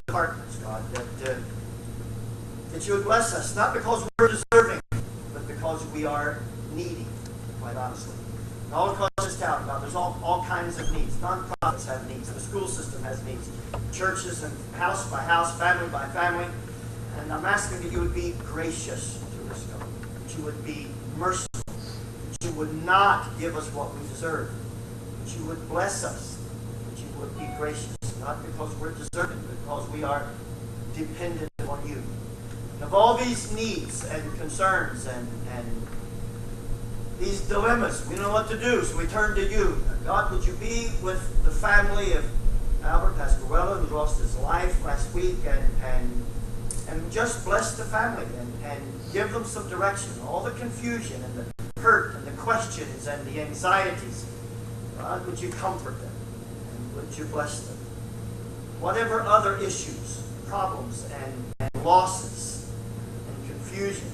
departments, God, that you would bless us, not because we're deserving, but because we are needy, quite honestly. And all across this town, God, there's all kinds of needs. Nonprofits have needs. The school system has needs. Churches and house by house, family by family. And I'm asking that you would be gracious to us, God. That you would be merciful. That you would not give us what we deserve. That you would bless us. That you would be gracious. Not because we're deserving, but because we are dependent on you. And of all these needs and concerns and these dilemmas, we don't know what to do, so we turn to you. God, would you be with the family of Albert Pasquarello, who lost his life last week, and just bless the family and give them some direction. All the confusion and the hurt and the questions and the anxieties. God, would you comfort them and would you bless them? Whatever other issues, problems, and losses and confusion,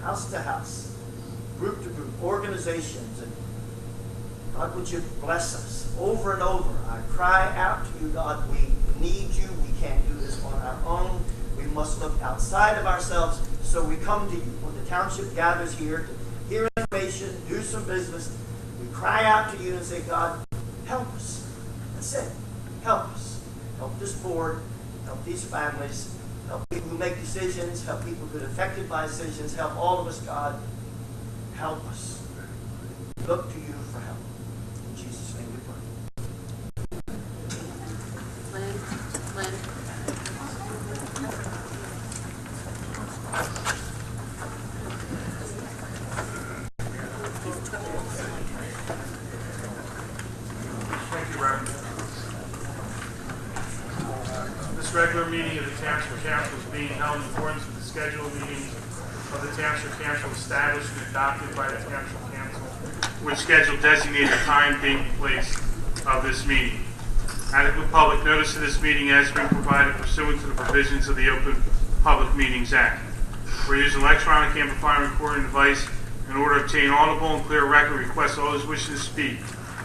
house to house, group to group, organizations, and God, would you bless us over and over? I cry out to you, God, we need you. We can't do this on our own. We must look outside of ourselves, so we come to you. When the township gathers here to hear information, do some business, we cry out to you and say, God, help us. That's it. Help us. Help this board. Help these families. Help people who make decisions. Help people who are affected by decisions. Help all of us, God. Help us. Look to you for help. In Jesus' name we pray. Lynn. Thank you, Reverend. This regular meeting of the Township Council is being held in accordance with the scheduled meetings of the Township Council established and adopted by the Township Council, which schedule designated the time, date, and place of this meeting. Adequate public notice of this meeting has been provided pursuant to the provisions of the Open Public Meetings Act. We use an electronic amplifying recording device in order to obtain audible and clear record. Request all those wishing to speak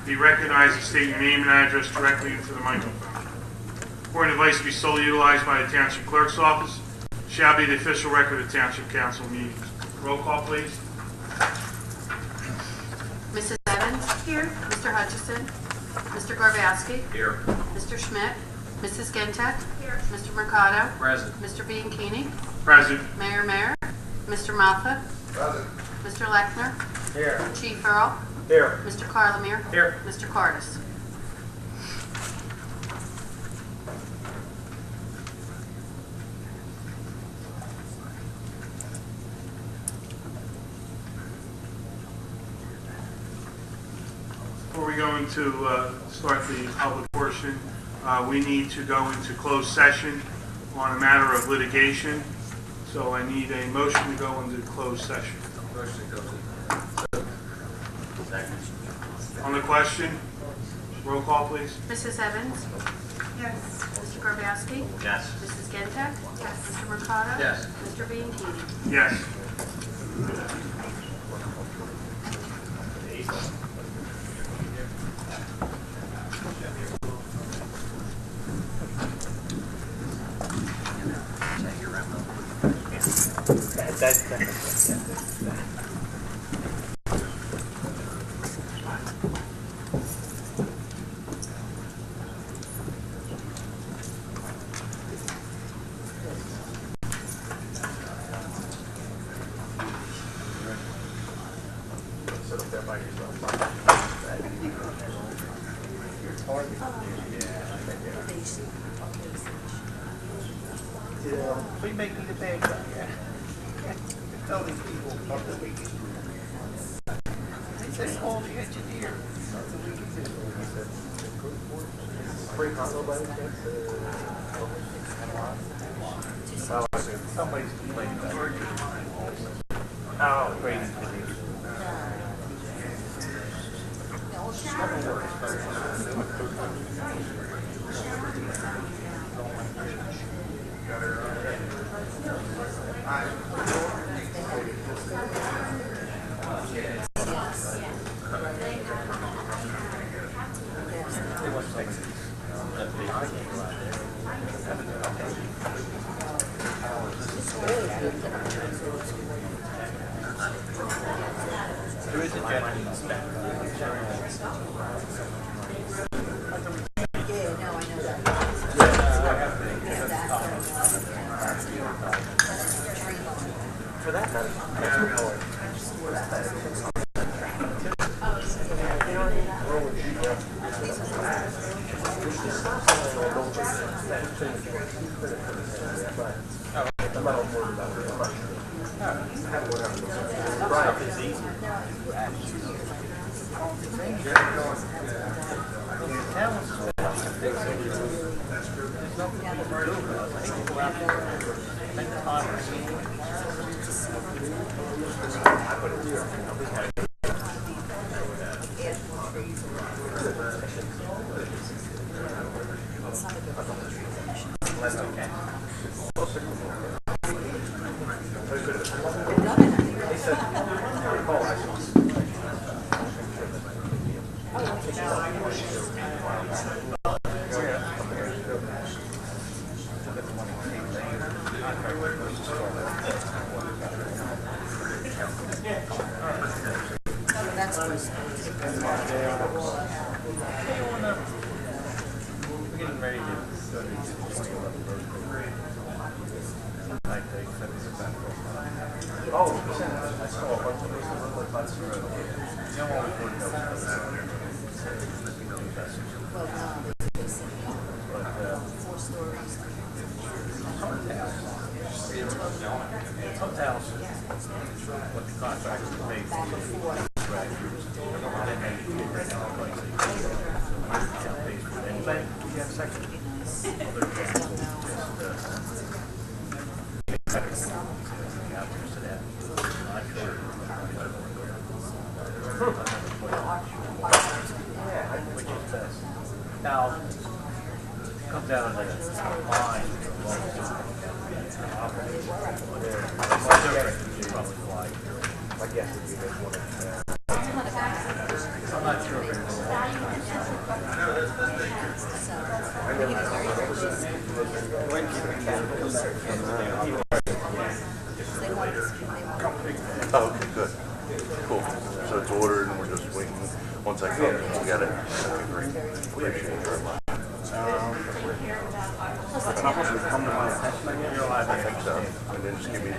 be recognized and state your name and address directly into the microphone. Recording device to be solely utilized by the Township Clerk's Office. Shall be the official record of Township Council meetings. Roll call, please. Mrs. Evans? Here. Mr. Hutchison? Mr. Garbowski? Here. Mr. Schmidt? Mrs. Gentek? Here. Mr. Mercado? Present. Mr. Bianchini? Present. Mayor? Mr. Moffett? Present. Mr. Lechner? Here. Chief Earl? Here. Mr. Carlemere? Here. Mr. Cardis? Before we go into start the public portion, we need to go into closed session on a matter of litigation. So I need a motion to go into closed session. Motion goes in. Second. On the question, roll call, please. Mrs. Evans? Yes. Mr. Garbowski? Yes. Mrs. Gentek? Yes. Mr. Mercado? Yes. Mr. Bianchini? Yes. We make me the bad guy. Tell these people about the weekend. They said, call the engineer. Somebody's complaining about it. Oh, great engineer. For that matter. Oh, okay, good. Cool. So it's ordered and we're just waiting. Once I come, we'll get it. Okay, great. Appreciate it very much. I think so. And then just give me the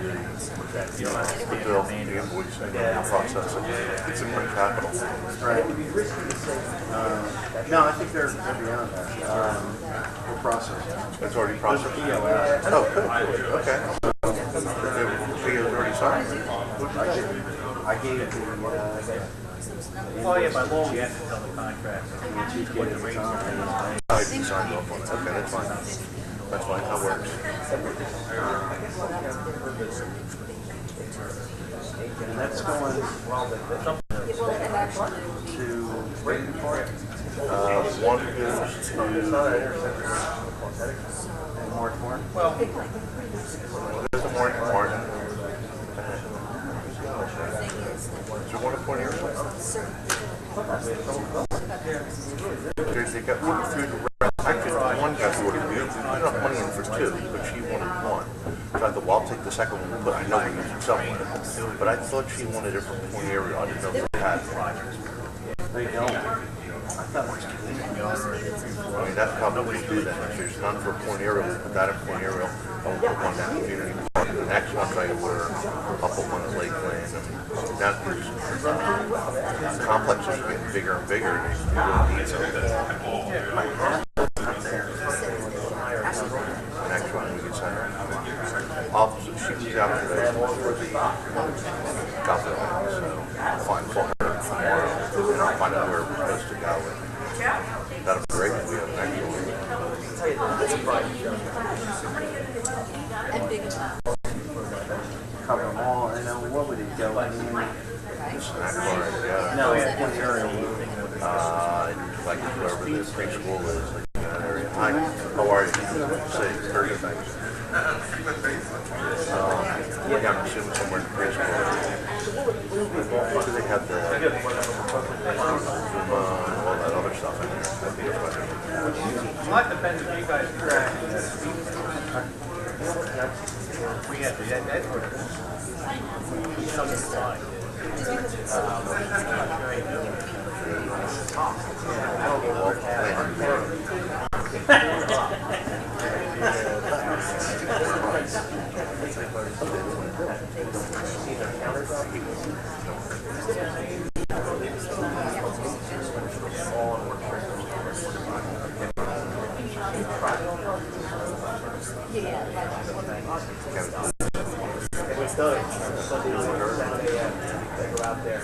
bill, the invoice, and then we'll process it. It's in my capital. Right. No, I think they're beyond that. We'll process it. It's already processed? Oh, good. Okay. The PO's already signed? I gave it to Well, yeah, by law, we have to tell the contract what the rates are. I didn't sign off on it. Okay, that's fine. That's fine. That works. and that's going to Brayton Park. One goes to Morton. Well, there's a Martin. Is there one at Point Airport? They got one through the rest. Actually, one got ordered. We put enough money in for two, but she wanted one. So I thought, well, I'll take the second one, but I know we use it somewhere. But I thought she wanted it from Point Airport. I didn't know if they had projects. They don't. I thought it was I mean, that's probably what we do then. If there's none for Point Aerial, we put that in Point Aerial. I'll put one down in Community Park. The next one, try to order up at one at Lakeland. And that complex is getting bigger and bigger. And they really need something. The next one we can send her. She was out today for the government, so I'll find her tomorrow. And I'll find out where we're supposed to go. That'll be great if we have an actual cover them all. And then what would it go? I mean, snack bar, yeah. no, it's one area. Like wherever the preschool is, like in that area. Hi, how are you? Say, very good, thanks. Yeah, I'm assuming somewhere in the preschool. So they have the Zuma and all that other stuff in there. That'd be a pleasure. well, that depends if you guys track. We have to, that's what it is. Something fine. It was done Sunday or Saturday after. They go out there.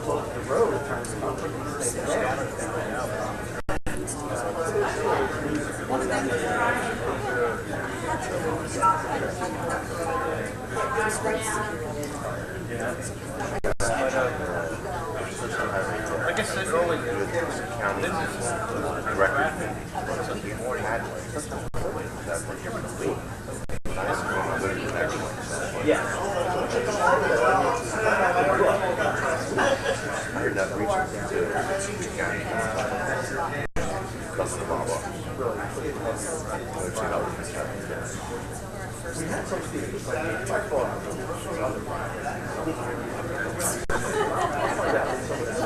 Close the road. They scattered down. Like I said earlier, county record meeting. We already had one. That's like every week. Nice going to go to the next one. So. yeah. I heard that recently too. The county. That's the Bob office. Let's see how we can We had some students, like, by far,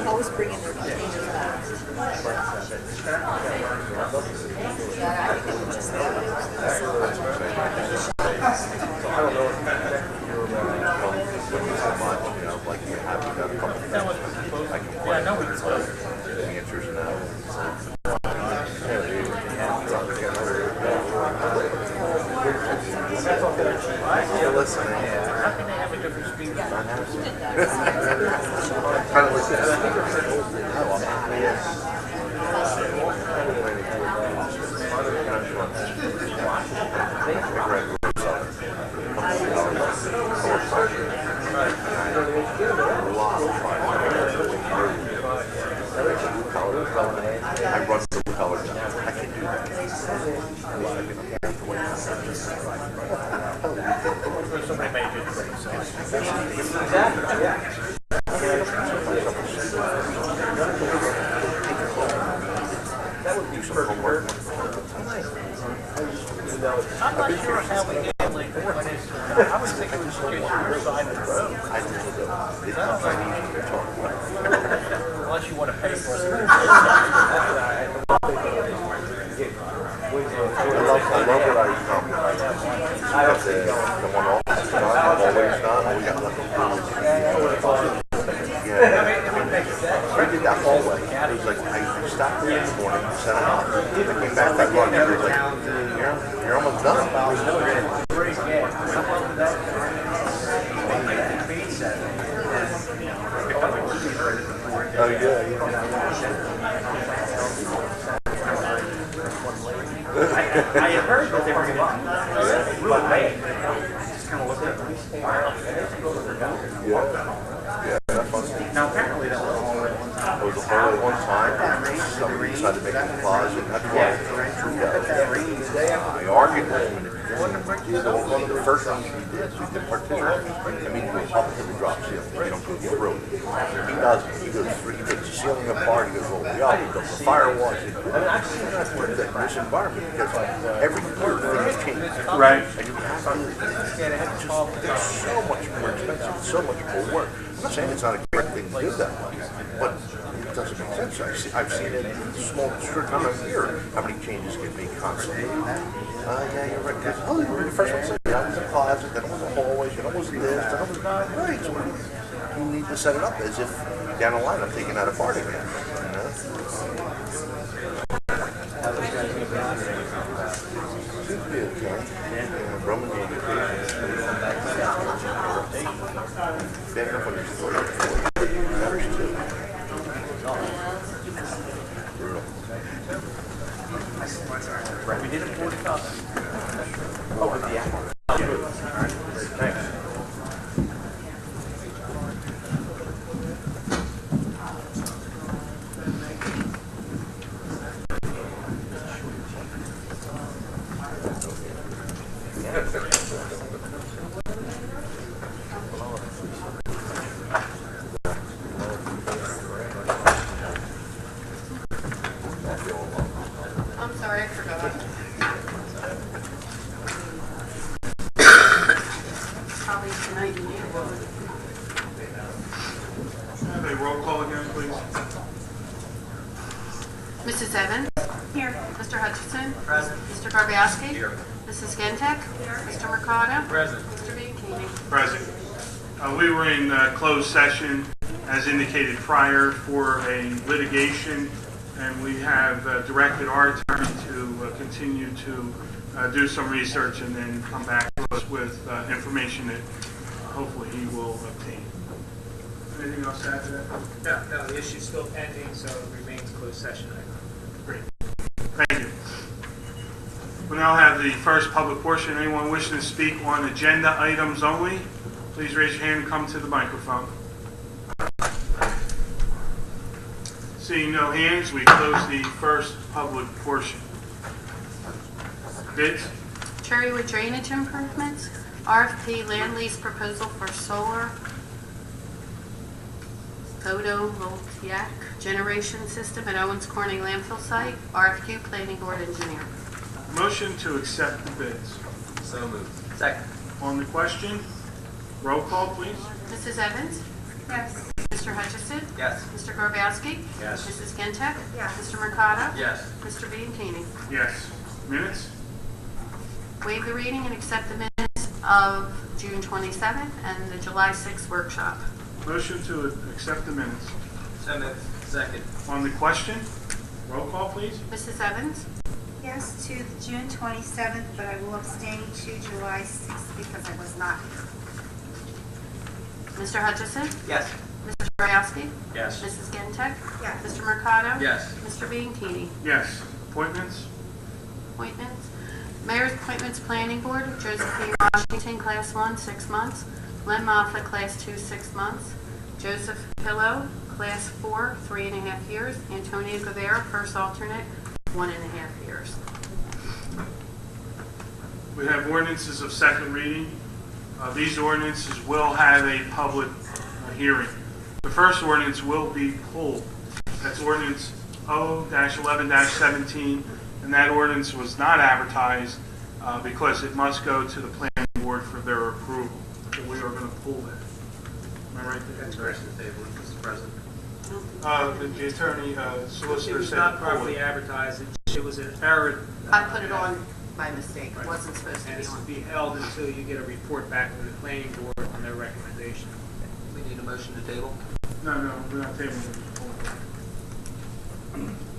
Always bringing their changes back. I don't know if like you have got a couple things. I can play. Yeah, no, we can play. The answers now. You're listening. How can they have a different speed? Kind of I run the color. I can do that. Somebody made it great sense. exactly, yeah. That would be perfect. I'm not sure how we handle it. I was thinking we should get to your side of the road. I just it's not Chinese they're talking about. Unless you want to pay for it. I love what I come. I have the one off. I've always done. We got nothing. I did that hallway. It was like I stopped there in the morning, set it up. I came back that lunch. It was like you're almost done. Oh yeah. I had heard that they were going to do it. Just kind of looked at it. Yeah, that's fun. Now apparently that was all at one time. It was a hole at one time. Somebody decided to make it a closet. That's why I argued with him. One of the first things he did, we did partition. I mean, he goes up to the drop ceiling. You don't go through it. He doesn't. He goes through. He takes the ceiling apart. He goes all the way up. He does the firewalls. I've seen that in this environment because every year things change. Right. And you have to. It's so much more expensive. So much more work. I'm not saying it's not a great thing to do that way, but it doesn't make sense. I've seen it in small district. I'm not here. How many changes get made constantly? Yeah, you're right. Because, oh, you were the first one to say, yeah, it was a closet, then it was a hallway, then it was this, then it was not. Right. So you need to set it up as if down the line I'm taking that apart again. You know? Should be okay. Yeah, Roman education. Back up when you're still matters too. Brutal. We did it 45. Oh, yeah. Thanks. I'm sorry, I forgot. Probably tonight you need to vote. Okay, roll call again, please. Mrs. Evans? Here. Mr. Hutchison? Present. Mr. Garbowski? Here. Mrs. Gentek? Here. Mr. Mercado? Present. Mr. Bianchini? Present. We were in closed session, as indicated prior, for a litigation and we have directed our attorney to continue to do some research and then come back to us with information that hopefully he will obtain. Anything else to add to that? No, the issue's still pending, so it remains closed session item. Great. Thank you. We'll now have the first public portion. Anyone wishing to speak on agenda items only, please raise your hand and come to the microphone. Seeing no hands, we close the first public portion. Bids? Cherrywood Drainage Improvements, RFP land lease proposal for solar photovoltaic generation system at Owens Corning landfill site. RFQ Planning Board Engineer. Motion to accept the bids. So moved. Second. On the question, roll call, please. Mrs. Evans? Yes. Mr. Hutchison? Yes. Mr. Garbowski? Yes. Mrs. Gintek? Yes. Mr. Mercado? Yes. Mr. Bianchini? Yes. Minutes? Waive the reading and accept the minutes of June 27th and the July 6th workshop. Motion to accept the minutes. So moved. Second. On the question, roll call, please. Mrs. Evans? Yes, to the June 27th, but I will abstain to July 6th because I was not here. Mr. Hutchison? Yes. Mr. Garbowski? Yes. Mrs. Gintek? Yes. Mr. Mercado? Yes. Mr. Bianchini? Yes. Appointments? Appointments. Mayor's Appointments Planning Board, Joseph P. Washington, Class 1, 6 months. Len Moffett, Class 2, 6 months. Joseph Pillow, Class 4, 3.5 years. Antonio Guevara, First Alternate, 1.5 years. We have ordinances of second reading. These ordinances will have a public hearing. The first ordinance will be pulled. That's ordinance O-11-17, and that ordinance was not advertised because it must go to the planning board for their approval. So we are going to pull that. Am I right there? That's correct, Mr. President. The attorney solicitor It was said not to pull properly it. advertised. It was an error. I put it on by mistake. It wasn't supposed to And be it's to on. be held until you get a report back from the planning board on their recommendation. We need a motion to table. No, we're not tabling it.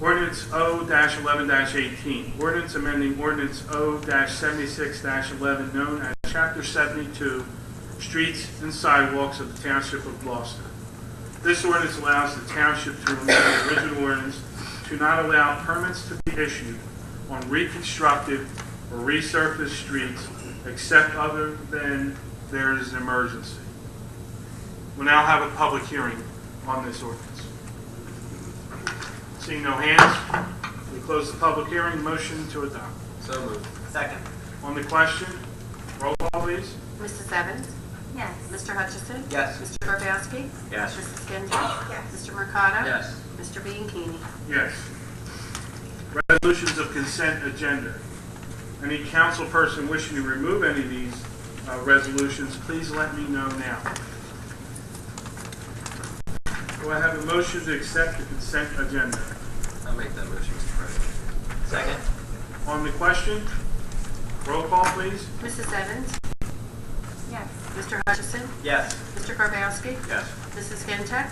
Ordinance O-11-18. Ordinance amending Ordinance O-76-11, known as Chapter 72, Streets and Sidewalks of the Township of Gloucester. This ordinance allows the township to amend the original ordinance to not allow permits to be issued on reconstructed or resurfaced streets except other than there is an emergency. We'll now have a public hearing on this ordinance. Seeing no hands, we close the public hearing. Motion to adopt. So moved. Second. On the question, roll call, please. Mrs. Evans? Yes. Mr. Hutchison? Yes. Mr. Garbowski? Yes. Mrs. Gintek? Yes. Mr. Mercado? Yes. Mr. Bianchini? Yes. Resolutions of consent agenda. Any council person wishing to remove any of these resolutions, please let me know now. Do I have a motion to accept the consent agenda? I'll make that motion, Mr. President. Second. On the question, roll call, please. Mrs. Evans? Yes. Mr. Hutchison? Yes. Mr. Garbowski? Yes. Mrs. Gintek?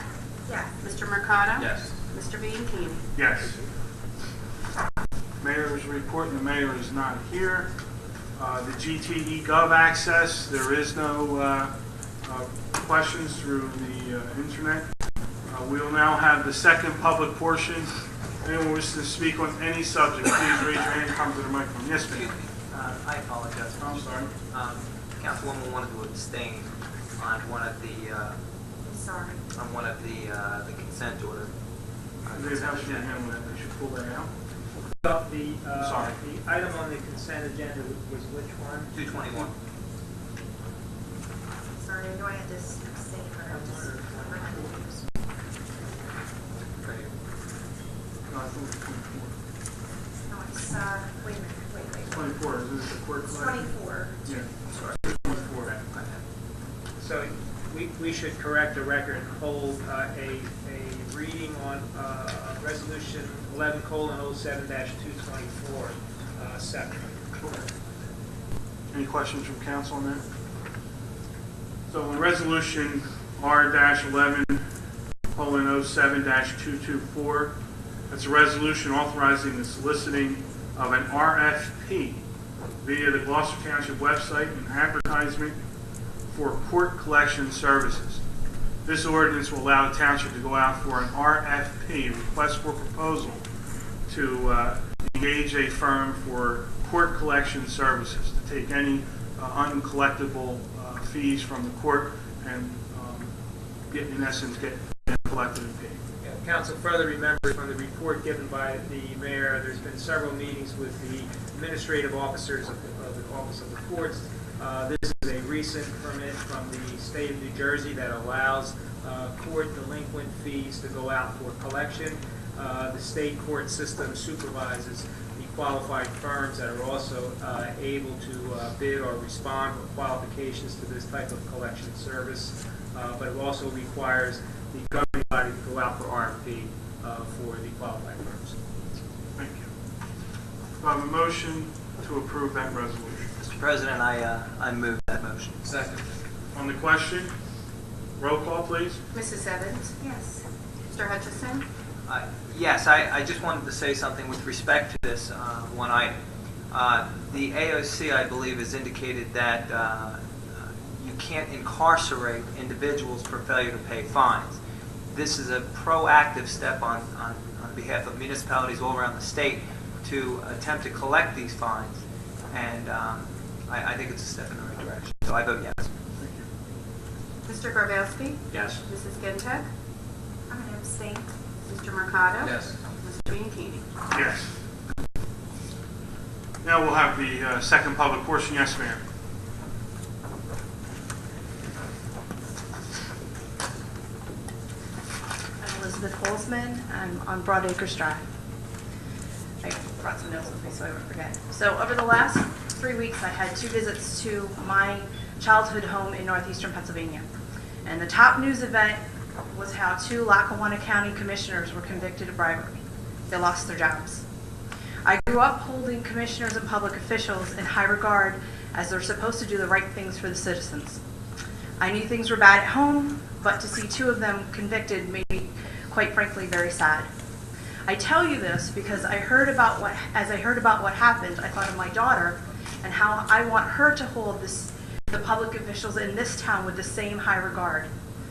Yes. Mr. Mercado? Yes. Mr. Bianchini? Yes. Mayor's report, and the mayor is not here. The GTE Gov access, there is no questions through the internet. We will now have the second public portion. Anyone wishes to speak on any subject, please raise your hand and come to the microphone. Yes, Excuse ma'am. me. I apologize. I'm sorry. Councilwoman wanted to abstain on one of the I'm sorry. consent order. Maybe how should we handle that? We should pull that out. Well, the Sorry. the item on the consent agenda was which one? 221. Sorry, I know I had to say, but I just remember how to use. Right here. No, I thought it was 24. No, it's, wait a minute, wait. 24, is this the court? It's 24. Yeah. Sorry. 24. So we should correct the record and hold a reading on resolution 11:07-224 separate. Any questions from council on that? So on resolution R-11:07-224, That's a resolution authorizing the soliciting of an RFP via the Gloucester Township website and advertisement for court collection services. This ordinance will allow the township to go out for an RFP, request for proposal, to engage a firm for court collection services, to take any uncollectible fees from the court and in essence get collected and paid. Council further remembers from the report given by the mayor, there's been several meetings with the administrative officers of the Office of the Courts. This is a recent permit from the state of New Jersey that allows court delinquent fees to go out for collection. The state court system supervises the qualified firms that are also able to bid or respond with qualifications to this type of collection service. But it also requires the governing body to go out for RFP for the qualified firms. Thank you. Do I have a motion to approve that resolution? Mr. President, I move that motion. Second. On the question, roll call, please. Mrs. Evans? Yes. Mr. Hutchison? Yes, I just wanted to say something with respect to this one item. The AOC, I believe, has indicated that you can't incarcerate individuals for failure to pay fines. This is a proactive step on behalf of municipalities all around the state to attempt to collect these fines, and I think it's a step in the right direction. So I vote yes. Mr. Grabowski? Yes. Mrs. Gintek? I'm going to abstain. Mr. Mercado? Yes. Mr. Bianchini? Yes. Now we'll have the second public portion. Yes, ma'am. I'm Elizabeth Holzman. I'm on Broadacres Drive. I brought some notes with me so I won't forget. So over the last 3 weeks, I had 2 visits to my childhood home in northeastern Pennsylvania. And the top news event was how 2 Lackawanna County commissioners were convicted of bribery. They lost their jobs. I grew up holding commissioners and public officials in high regard as they're supposed to do the right things for the citizens. I knew things were bad at home, but to see 2 of them convicted made me, quite frankly, very sad. I tell you this because as I heard about what happened, I thought of my daughter and how I want her to hold the public officials in this town with the same high regard.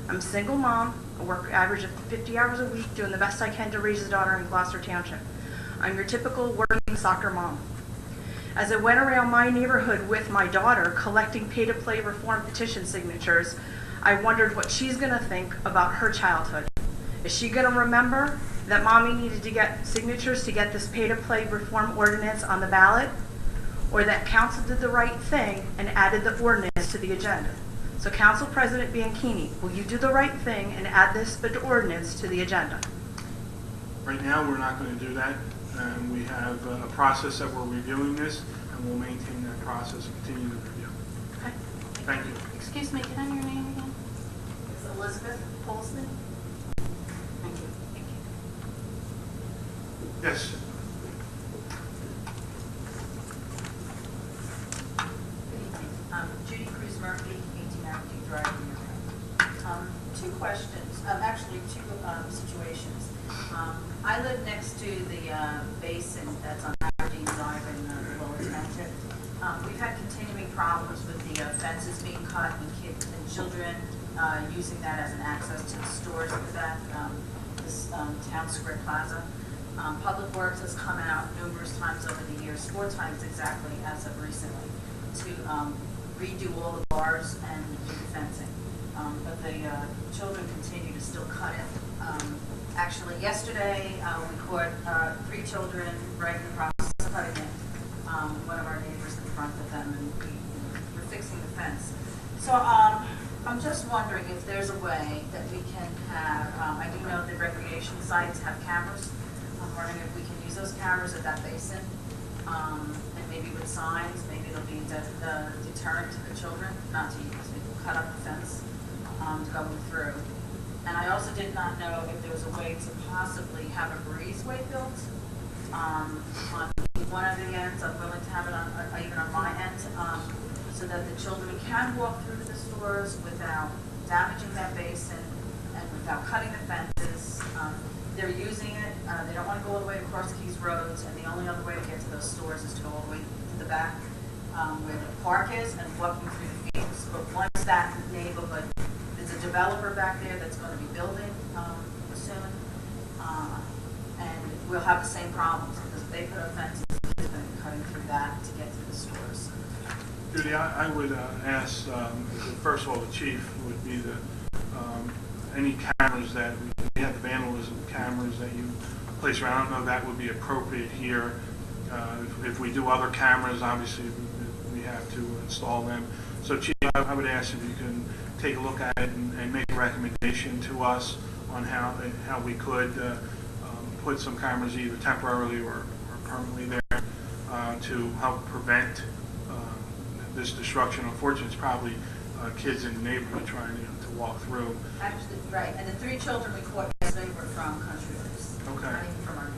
I'm a single mom. I work average of 50 hours a week doing the best I can to raise a daughter in Gloucester Township. I'm your typical working soccer mom. As I went around my neighborhood with my daughter collecting pay-to-play reform petition signatures, I wondered what she's going to think about her childhood. Is she going to remember that mommy needed to get signatures to get this pay-to-play reform ordinance on the ballot? Or that council did the right thing and added the ordinance to the agenda? So Council President Bianchini, will you do the right thing and add this ordinance to the agenda? Right now, we're not going to do that. We have a process that we're reviewing this, and we'll maintain that process and continue the review. Okay. Thank you. Excuse me, can I have your name again? It's Elizabeth Holzman. Thank you. Yes. Judy Cruz Murphy, 18 Aberdeen Drive, New York. 2 questions, actually 2 situations. I live next to the basin that's on Aberdeen Drive in the Lower Township. We've had continuing problems with the fences being cut and kids and children using that as an access to the stores with that, this Town Square Plaza. Public Works has come out numerous times over the years, 4 times exactly as of recently, to redo all the bars and do the fencing. But the children continue to still cut it. Actually, yesterday we caught 3 children right in the process of cutting it. One of our neighbors in front of them, and we're fixing the fence. So I'm just wondering if there's a way that we can have, I do know that recreation sites have cameras. I'm wondering if we can use those cameras at that basin, and maybe with signs, maybe it'll be the deterrent to the children not to cut up the fence going through. And I also did not know if there was a way to possibly have a breezeway built on one of the ends. I'm willing to have it on even on my end, so that the children can walk through the stores without damaging that basin and without cutting the fences. they're using it, they don't want to go all the way across Keys Roads, and the only other way to get to those stores is to go all the way to the back where the park is and walking through the fields. But once that neighborhood, there's a developer back there that's going to be building soon, and we'll have the same problems because if they put up fences, kids are going to be cutting through that to get to the stores. Judy, I would ask, first of all, the chief would be any cameras that we have, the vandalism cameras that you place around. I don't know if that would be appropriate here. If we do other cameras, obviously we have to install them. So, Chief, I would ask if you can take a look at it and make a recommendation to us on how we could put some cameras either temporarily or permanently there to help prevent this destruction. Unfortunately, it's probably kids in the neighborhood trying to walk through. Actually, right. And the 3 children we caught yesterday were from Country Roads. Okay. Not even from our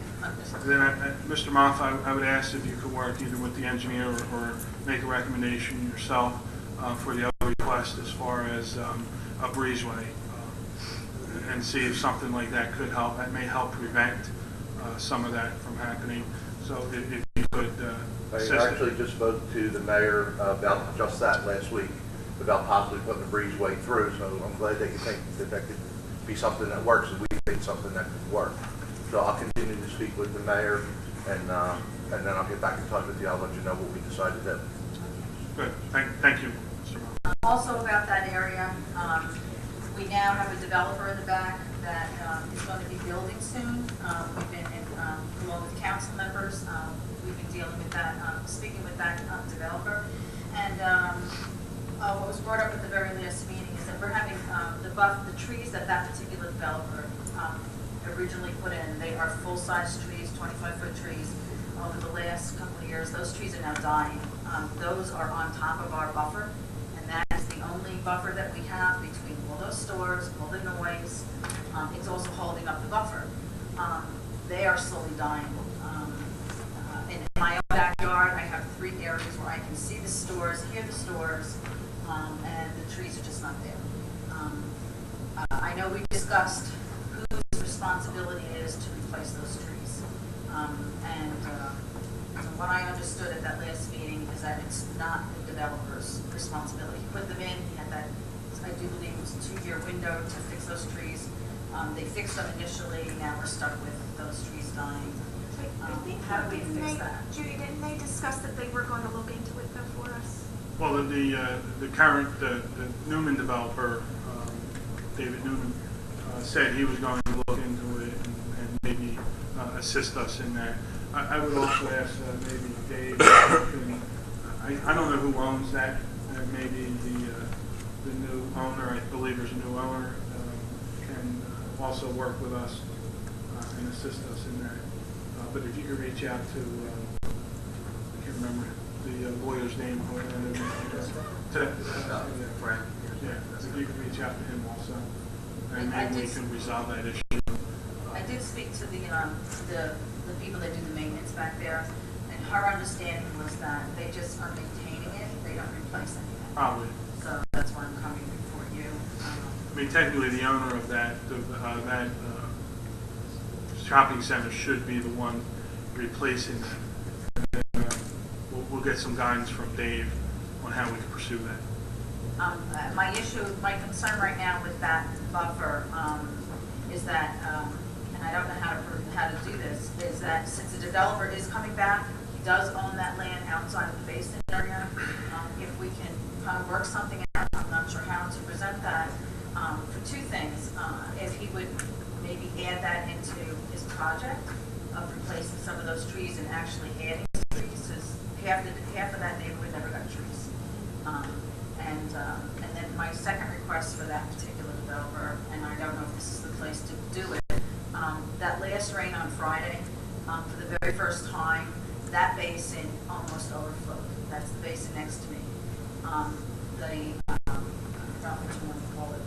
Then, Mr. Moff, I would ask if you could work either with the engineer or make a recommendation yourself for the other request as far as a breezeway and see if something like that could help. That may help prevent some of that from happening. So if you could assist. I actually just spoke to the mayor about just that last week, about possibly putting a breezeway through. So I'm glad that you think that could be something that works, and we think something that could work. So I'll continue to speak with the mayor, and then I'll get back in touch with you. I'll let you know what we decided to do. Good. Thank you, Mr. Moff. Also about that area, we now have a developer in the back that is going to be building soon. We've been, along with council members, we've been dealing with that, speaking with that developer. And what was brought up at the very last meeting is that we're having the trees that particular developer originally put in. They are full-size trees, 25-foot trees. Over the last couple of years, those trees are now dying. Those are on top of our buffer, and that is the only buffer that we have between all those stores, all the noise. It's also holding up the buffer. They are slowly dying. In my own backyard, I have 3 areas where I can see the stores, hear the stores, and the trees are just not there. I know we discussed whose responsibility it is to replace those trees. So what I understood at that last meeting is that it's not the developer's responsibility. He put them in, he had that, I do believe it was a 2-year window to fix those trees. They fixed them initially, now we're stuck with those trees dying. How do we fix that? Judy, didn't they discuss that they were going to look into it though for us? Well, the current Newman developer, David Newman, said he was going to look into it and maybe assist us in that. I would also ask maybe Dave, I don't know who owns that, maybe the new owner, I believe there's a new owner, can also work with us and assist us in that. But if you could reach out to, I can't remember the lawyer's name. Frank. Yeah, if you could reach out to him also, and maybe we can resolve that issue. I did speak to the people that do the maintenance back there, and her understanding was that they just are maintaining it, they don't replace anything. Probably. So that's why I'm coming before you. I mean, technically, the owner of that shopping center should be the one replacing it. And, we'll get some guidance from Dave on how we can pursue that. My concern right now with that buffer is that, and I don't know how to do this, is that since the developer is coming back, he does own that land outside of the basin area. If we can kind of work something out, I'm not sure how to present that, for 2 things. If he would maybe add that into his project of replacing some of those trees and actually adding trees, because half of that neighborhood never got trees. And then my second request for that particular developer, and I don't know if this is the place to do it, that last rain on Friday, for the very first time, that basin almost overflowed. That's the basin next to me. I don't know what you want to call it,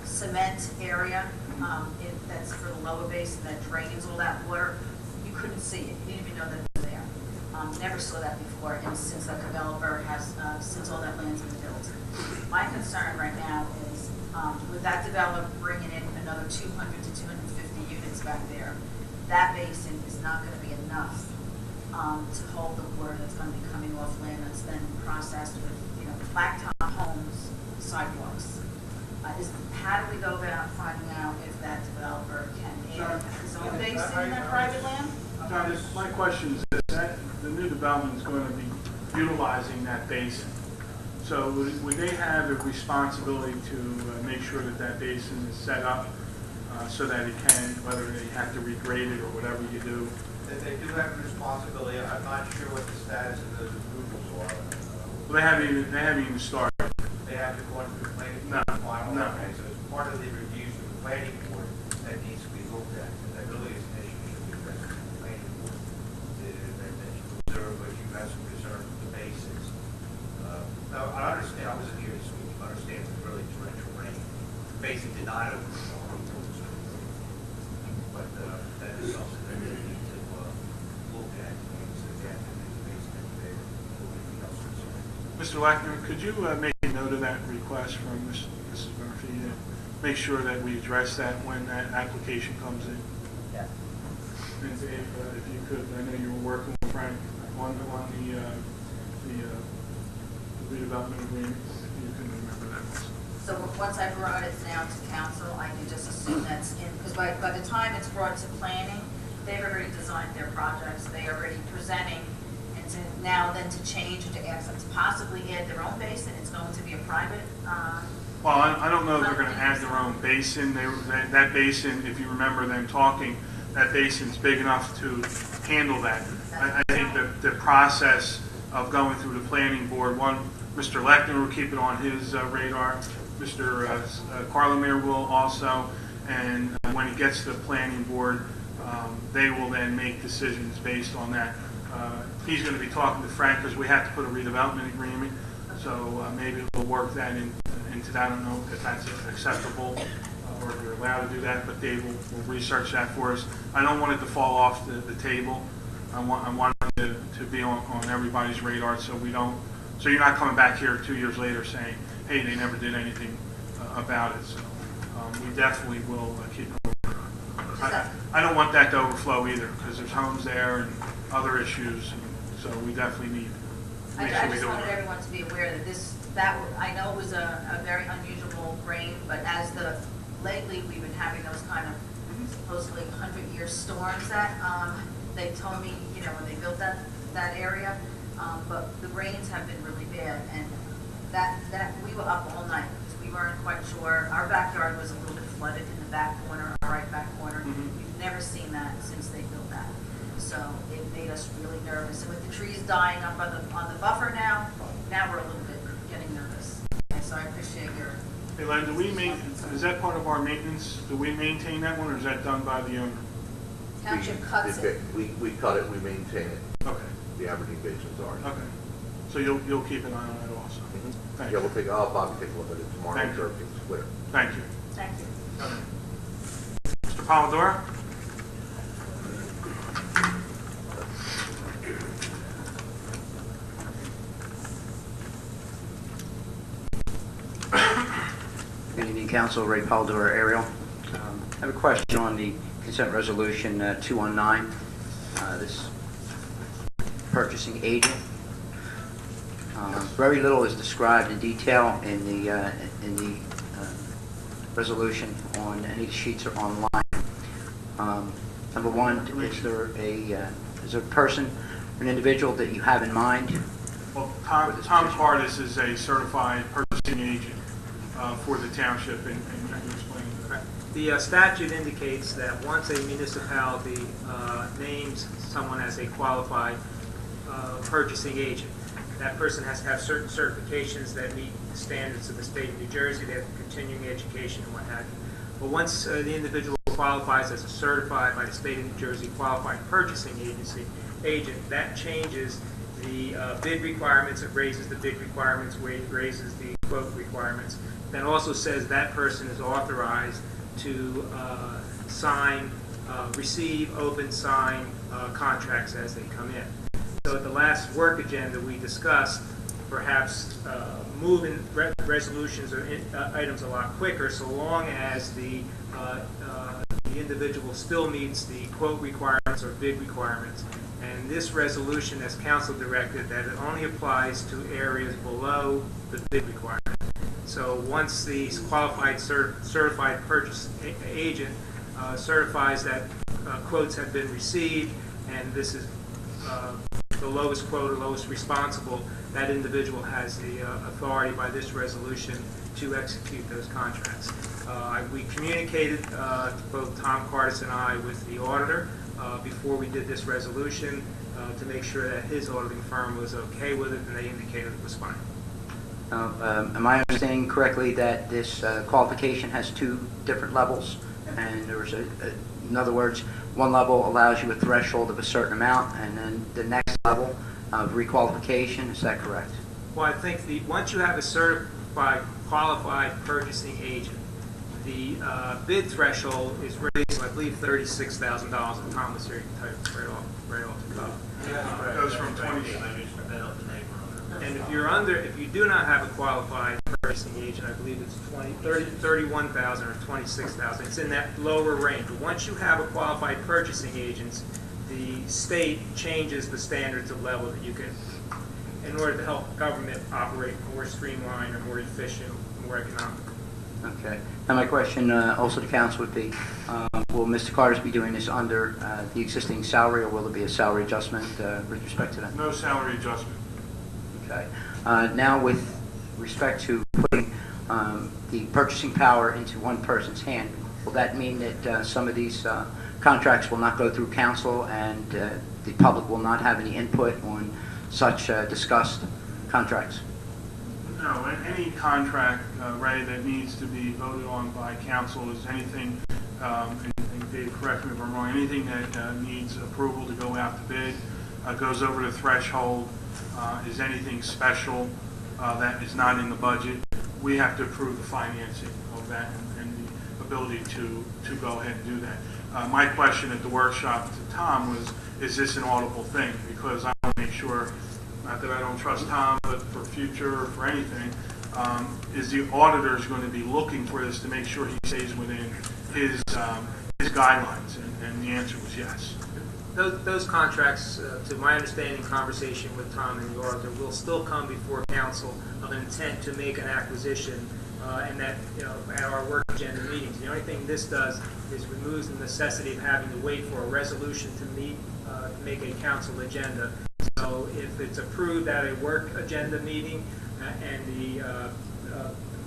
the cement area that's for the lower basin that drains all that water. You couldn't see it. You didn't even know that it was there. Never saw that before, and since the developer has, since all that land's been built. My concern right now is with that developer bringing in another 200 to 250 sits back there. That basin is not going to be enough to hold the water that's going to be coming off land that's then processed with, blacktop homes, sidewalks. How do we go about finding out if that developer can add his own basin in that private land? John, my question is that the new development is going to be utilizing that basin. So would they have a responsibility to make sure that that basin is set up so that it can, whether they have to regrade it or whatever you do? They do have a responsibility. I'm not sure what the status of those approvals are. Well, they haven't even started. They have to go into the planning No, board final. no. Okay, so it's part of the reviews of the planning board that needs to be looked at. And that really is an issue that should be addressed with the planning board. That you observe, but you have some concern with the basis. Now, I understand, I wasn't here this week, I understand it's really torrential rain. The basin did not overflow. But that is something that we need to look at. Mr. Lackner, could you make a note of that request from Mrs. Murphy to make sure that we address that when that application comes in? Yeah. And Dave, if you could, I know you were working with Frank on the redevelopment agreement, if you can remember that also. So once I brought it down to council, I can just assume that's in, because by the time it's brought to planning, they've already designed their projects, they are already presenting, and to now then to change and to ask them to possibly add their own basin, it's going to be a private. Well, I don't know if they're going to add their own basin. That basin, if you remember them talking, that basin's big enough to handle that. I think the process of going through the planning board, Mr. Lechner will keep it on his radar. Mr. Carlemere will also, and when it gets to the planning board, they will then make decisions based on that. He's going to be talking to Frank because we have to put a redevelopment agreement, so maybe we'll work that into that. I don't know if that's acceptable or if you're allowed to do that, but Dave will research that for us. I don't want it to fall off the table. I want it to be on everybody's radar, so you're not coming back here 2 years later saying, hey, they never did anything about it. So we definitely will keep it over. I don't want that to overflow either, because there's homes there and other issues, and so we definitely need to make sure we do it. I just wanted everyone to be aware that I know it was a very unusual rain, but lately we've been having those kind of supposedly 100-year storms that they told me, when they built that area, but the rains have been really bad, and that we were up all night because we weren't quite sure. Our backyard was a little bit flooded in the back corner, our right back corner. We've never seen that since they built that, so it made us really nervous. And with the trees dying up on the buffer now we're a little bit getting nervous. And so I appreciate your. Hey, Len, is that part of our maintenance? Do we maintain that one, or is that done by the owner? Township cuts it. We cut it, we maintain it. Okay. The Aberdeen basin's ours. Okay. So you'll keep an eye on that also. Thank you. Yeah, I'll probably take a look at it tomorrow. Thank you. It's clear. Thank you. Thank you. Okay. Mr. Polidoro? Good evening, Council. Ray Polidoro, Ariel. I have a question on the consent resolution 219. This purchasing agent. Very little is described in detail in the resolution on any sheets or online. Number one, is there a person, an individual that you have in mind? Well, Tom Cardis is a certified purchasing agent for the township, and can you explain that? The statute indicates that once a municipality names someone as a qualified purchasing agent, that person has to have certain certifications that meet the standards of the state of New Jersey. They have continuing education and what have you. But once the individual qualifies as a certified by the state of New Jersey qualified purchasing agent, that changes the bid requirements. It raises the bid requirements, raises the quote requirements. Then also says that person is authorized to receive, open, sign contracts as they come in. So at the last work agenda, we discussed perhaps moving resolutions or items a lot quicker, so long as the the individual still meets the quote requirements or bid requirements. And this resolution, as council directed, that it only applies to areas below the bid requirement. So once the qualified certified purchase agent certifies that quotes have been received, and this is the lowest quote or lowest responsible, that individual has the authority by this resolution to execute those contracts. We communicated, both Tom Cardis and I, with the auditor before we did this resolution to make sure that his auditing firm was okay with it, and they indicated it was fine. Am I understanding correctly that this qualification has two different levels? And there's in other words, one level allows you a threshold of a certain amount, and then the next level of requalification, is that correct? Well, I think once you have a certified qualified purchasing agent, the bid threshold is raised to, I believe, $36,000. And Tom was here to tell you right off the cuff. It goes from 20. And if you do not have a qualified purchasing agent, I believe it's 31,000 or 26,000. It's in that lower range. But once you have a qualified purchasing agent, the state changes the standards of level that you can, in order to help government operate more streamlined or more efficient, more economical. Okay. Now my question also to council would be, will Mr. Cardis be doing this under the existing salary, or will there be a salary adjustment with respect to that? No salary adjustment. Okay. Now with respect to putting the purchasing power into one person's hand, will that mean that some of these contracts will not go through council, and the public will not have any input on such discussed contracts? No, any contract, Ray, that needs to be voted on by council is anything, and Dave, correct me if I'm wrong, anything that needs approval to go out to bid, goes over the threshold, is anything special that is not in the budget. We have to approve the financing of that and the ability to go ahead and do that. My question at the workshop to Tom was, is this an audible thing? Because I want to make sure, not that I don't trust Tom, but for future or for anything, is the auditor is going to be looking for this to make sure he stays within his guidelines? And the answer was yes. Those contracts, to my understanding, conversation with Tom and the auditor, will still come before council of an intent to make an acquisition, and that, at our work agenda meetings. The only thing this does is removes the necessity of having to wait for a resolution to meet, to make a council agenda. So if it's approved at a work agenda meeting and the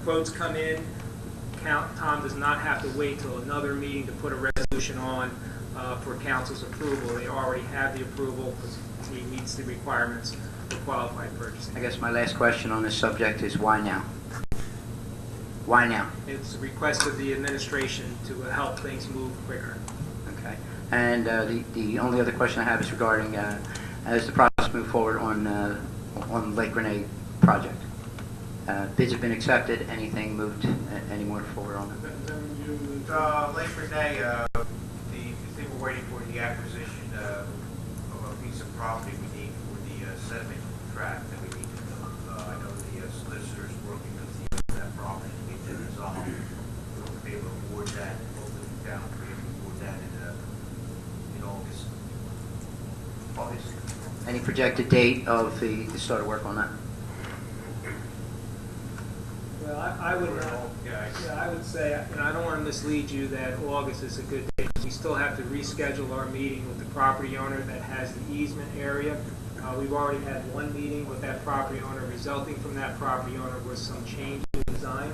quotes come in, Tom does not have to wait till another meeting to put a resolution on for council's approval. They already have the approval because he meets the requirements for qualified purchasing. I guess my last question on this subject is why now? Why now? It's a request of the administration to help things move quicker. Okay. And the only other question I have is regarding as the process move forward on Lake Renee project. Bids have been accepted. Anything moved any more forward on it? Lake Renee, the thing we're waiting for the acquisition of a piece of property we need for the sediment tract that we need to build. I know the solicitor's working with that property to get that resolved. We'll be able to award that, hopefully the town will be able to award that in August. Any projected date of the start of work on that? Well, I would say, and I don't want to mislead you that August is a good date. We still have to reschedule our meeting with the property owner that has the easement area. We've already had one meeting with that property owner. Resulting from that property owner was some change in design.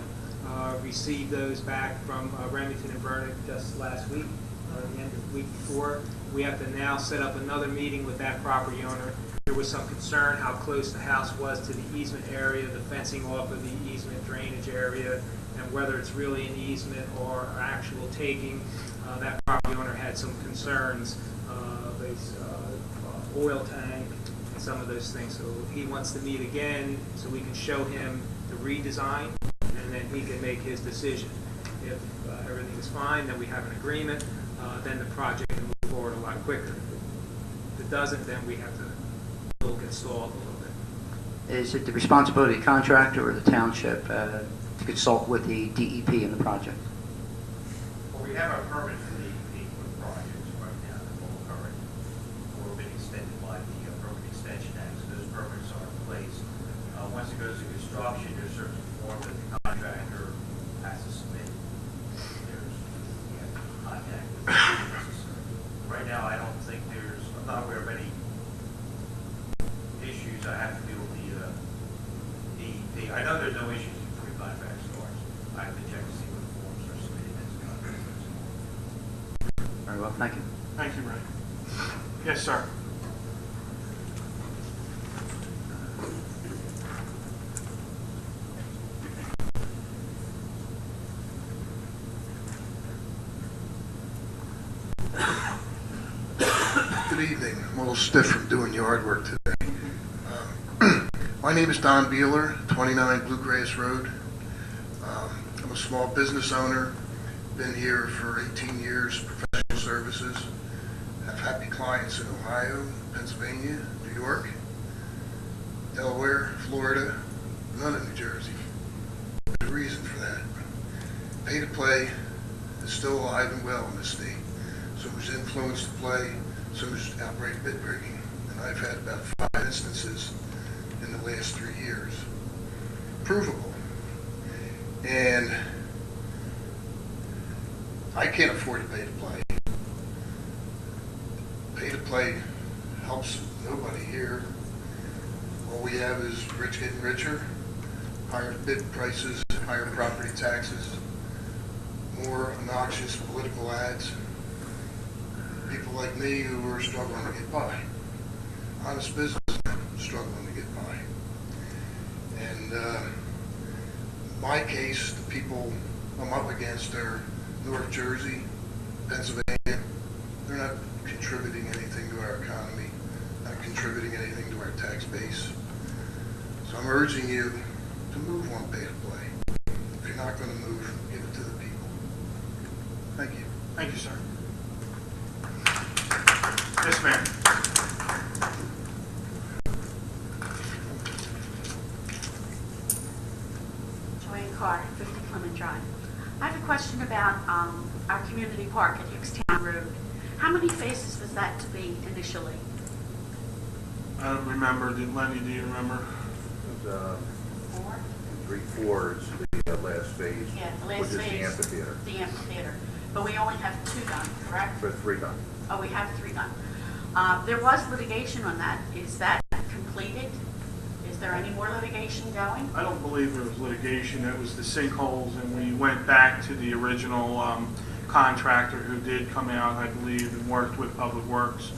Received those back from Remington and Vernon just last week, the end of the week before. We have to now set up another meeting with that property owner. There was some concern how close the house was to the easement area, the fencing off of the easement drainage area, and whether it's really an easement or actual taking. That property owner had some concerns, oil tank, and some of those things. So he wants to meet again so we can show him the redesign, and then he can make his decision. If everything is fine, then we have an agreement, then the project can move forward a lot quicker. If it doesn't, then we have to get stalled a little bit. Is it the responsibility of the contractor or the township to consult with the DEP in the project? Well, we have a permit for the construction, there's certain forms that the contractor has to submit. There's, you have to contact with the necessary. Right now, I don't think I'm not aware of any issues I have to deal with I know there's no issues before the contract starts. I have to check to see what forms are submitted as the contract starts. Very well, thank you. Thank you, Ray. Yes, sir. Good evening. I'm a little stiff from doing yard work today. My name is Don Beeler, 29 Bluegrass Road. I'm a small business owner, been here for 18 years, professional services. Have happy clients in Ohio, Pennsylvania, New York, Delaware, Florida, none in New Jersey. There's a reason for that. Pay to play is still alive and well in this state. So much influence to play, so much outright bid breaking. And I've had about 5 instances in the last 3 years. Provable. And I can't afford to pay to play. Pay to play helps nobody here. All we have is rich getting richer, higher bid prices, higher property taxes, more obnoxious political ads. People like me who are struggling to get by. Honest businessmen struggling to get by. And my case, the people I'm up against are North Jersey, Pennsylvania. They're not contributing anything to our economy, not contributing anything to our tax base. So I'm urging you to move on pay to play. If you're not going to move, give it to the people. Thank you. Thank you, sir. Yes, ma'am. Joanne Carter, 50 Clement Drive. I have a question about our community park at Hickstown Road. How many phases was that to be initially? I don't remember. Lenny, do you remember? It was, 4? 3/4 is the last phase, Yeah, the last which is phase. the amphitheater. The amphitheater. But we only have 2 done, correct? For 3 done. Oh, we have 3 done. There was litigation on that. Is that completed? Is there any more litigation going? I don't believe there was litigation. It was the sinkholes, and we went back to the original contractor who did come out, I believe, and worked with Public Works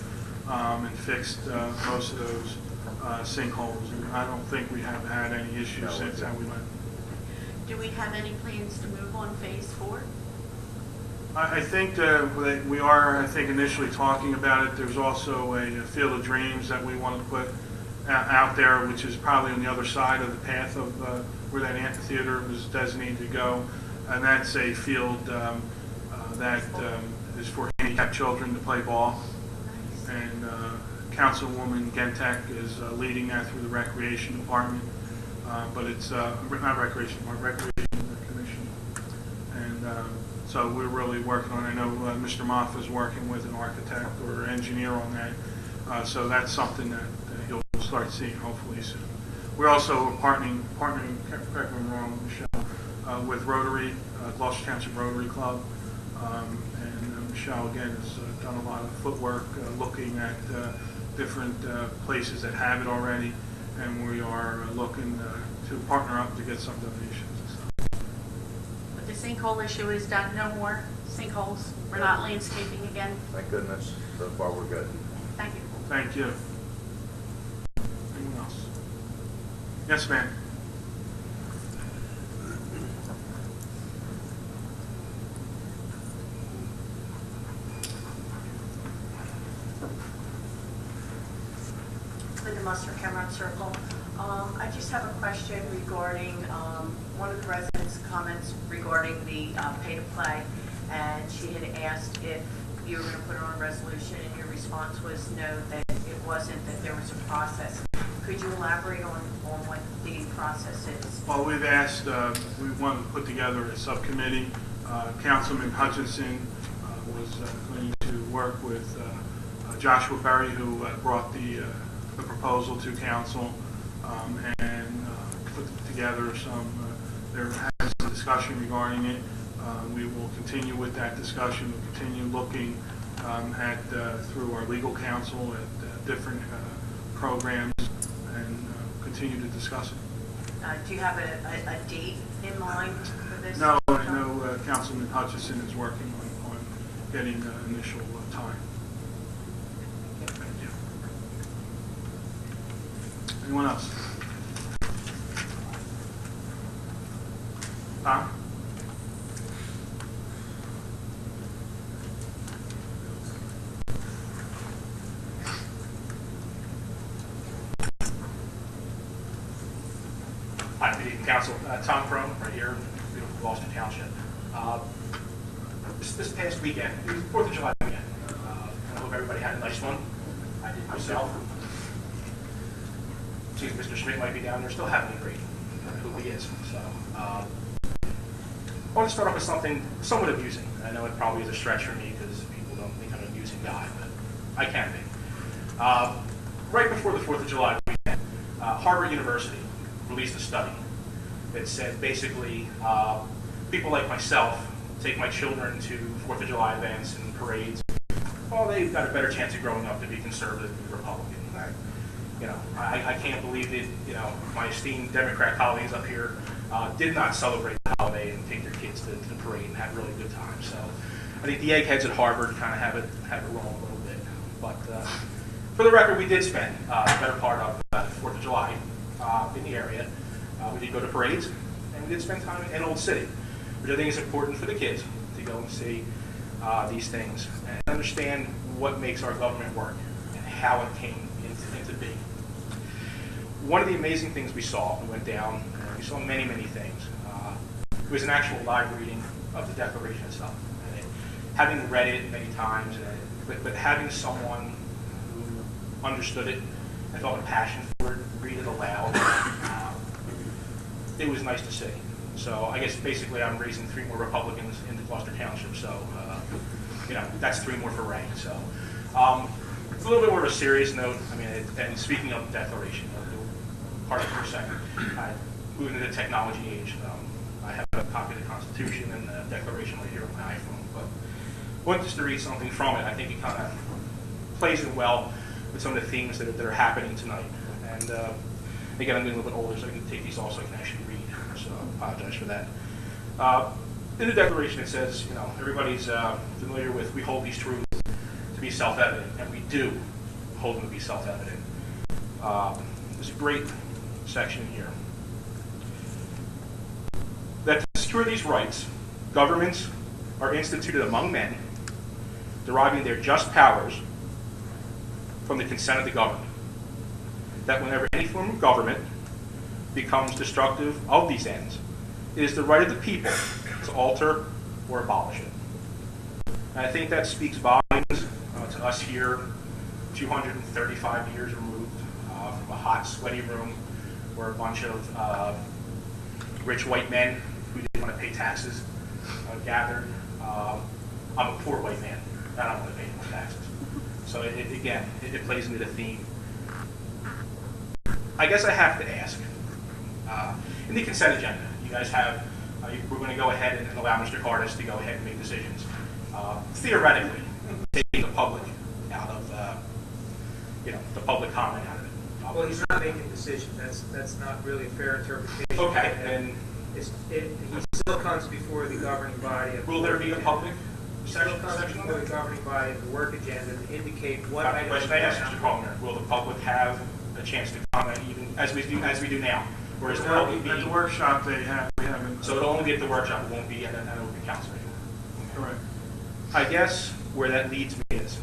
and fixed most of those sinkholes. And I don't think we have had any issues since that we went. Do we have any plans to move on phase 4? I think that we are, initially talking about it. There's also a Field of Dreams that we want to put out there, which is probably on the other side of the path of where that amphitheater was designated to go. And that's a field that is for handicapped children to play ball. And Councilwoman Gentek is leading that through the Recreation Department. But it's not Recreation Department, Recreation Commission. And so we're really working on it. I know Mr. Moff is working with an architect or engineer on that. So that's something that you'll start seeing hopefully soon. We're also partnering, correct me if I'm wrong, Michelle, with Rotary, Gloucester Township Rotary Club. And Michelle, again, has done a lot of footwork looking at different places that have it already. And we are looking to partner up to get some donations and stuff. But the sinkhole issue is done. No more sinkholes. We're not landscaping again. Thank goodness. So far, we're good. Thank you. Thank you. Anyone else? Yes, ma'am. Linda Muster, Cameron Circle. I just have a question regarding one of the residents' comments regarding the pay-to-play, and she had asked if you were going to put it on a resolution, and your response was no, that it wasn't, that there was a process. Could you elaborate on what the process is? Well, we've asked, we want to put together a subcommittee. Councilman Hutchinson was going to work with Joshua Berry, who brought the proposal to council, and put together some, there has some discussion regarding it. We will continue with that discussion, continue looking at, through our legal counsel at different programs and continue to discuss it. Do you have a date in mind for this? No, I know Councilman Hutchison is working on getting initial time. Thank you. Anyone else? Tom? Hi, good evening, Council. Tom Crone, right here in beautiful Gloucester Township. This past weekend, it was the 4th of July weekend. I hope everybody had a nice one. I did myself. See, Mr. Schmidt might be down there still having a great. I hope he is. So, I want to start off with something somewhat amusing. I know it probably is a stretch for me because people don't think I'm an amusing guy, but I can be. Right before the 4th of July weekend, Harvard University released a study that said basically people like myself take my children to 4th of July events and parades. Well, they've got a better chance of growing up to be conservative than Republican. I can't believe that my esteemed Democrat colleagues up here did not celebrate the holiday and take their kids to the parade and have a really good time. So I think the eggheads at Harvard kind of have it wrong a little bit. But for the record, we did spend the better part of 4th of July in the area. We did go to parades, and we did spend time in Old City, which I think is important for the kids to go and see these things and understand what makes our government work and how it came into being. One of the amazing things we saw, we went down, and we saw many, many things. It was an actual live reading of the Declaration itself. And having read it many times, but having someone who understood it and felt a passion for it, read it aloud, it was nice to see. So I guess basically I'm raising 3 more Republicans in the Gloucester Township, so that's 3 more for Ray. So it's a little bit more of a serious note. I mean, and speaking of the Declaration, part of it for a second, moving into the technology age, I have a copy of the Constitution and the Declaration right here on my iPhone, but I wanted just to read something from it. I think it kind of plays in well with some of the themes that are happening tonight. And again, I'm getting a little bit older, so I can take these off so I can actually read. So I apologize for that. In the Declaration, it says, everybody's familiar with, we hold these truths to be self-evident, and we do hold them to be self-evident. There's a great section here. That to secure these rights, governments are instituted among men, deriving their just powers from the consent of the governed. That whenever any form of government becomes destructive of these ends, it is the right of the people to alter or abolish it. And I think that speaks volumes to us here, 235 years removed from a hot, sweaty room where a bunch of rich white men who didn't want to pay taxes gathered. I'm a poor white man, and I don't want to pay more taxes. So again, it plays into the theme. I guess I have to ask, in the consent agenda, you guys have, we're going to go ahead and allow Mr. Cardis to go ahead and make decisions. Theoretically, taking the public out of, the public comment out of it. Well, he's not making a decision. That's not really a fair interpretation. Okay, and he still comes before the governing body. Will there be a public section before the governing body of the work agenda to indicate what items? Question I asked Mr. Palmer: will the public have a chance to comment, even as we do now, or is there only at the workshop we haven't? So it'll only be at the workshop. It won't be at an open council meeting. Correct. I guess where that leads me is,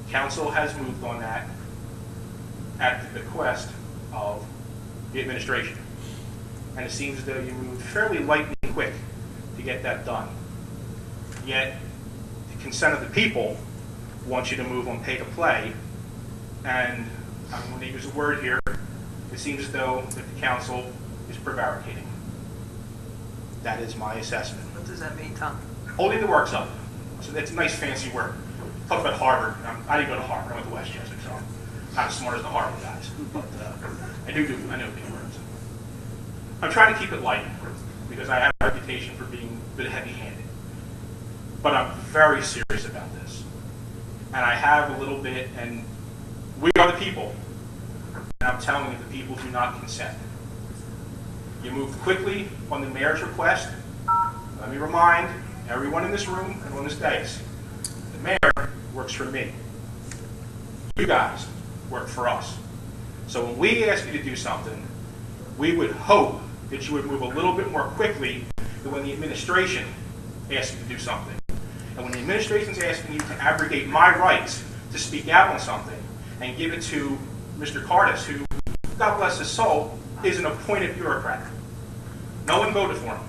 council has moved on that at the bequest of the administration. And it seems as though you moved fairly lightly and quick to get that done. Yet, the consent of the people wants you to move on pay to play. And I'm going to use a word here. It seems as though that the council is prevaricating. That is my assessment. What does that mean, Tom? Holding the works up. So that's a nice fancy word. Talk about Harvard. I didn't go to Harvard. I went to Westchester, so I'm not as smart as the Harvard guys. But I know big words. I'm trying to keep it light because I have a reputation for being a bit heavy-handed. But I'm very serious about this. And I have a little bit, and we are the people. And I'm telling you, the people do not consent. You moved quickly on the mayor's request. Let me remind everyone in this room and on this dais, the mayor works for me. You guys work for us. So when we ask you to do something, we would hope that you would move a little bit more quickly than when the administration asks you to do something. And when the administration is asking you to abrogate my rights to speak out on something and give it to Mr. Cardis, who, God bless his soul, is an appointed bureaucrat. No one voted for him.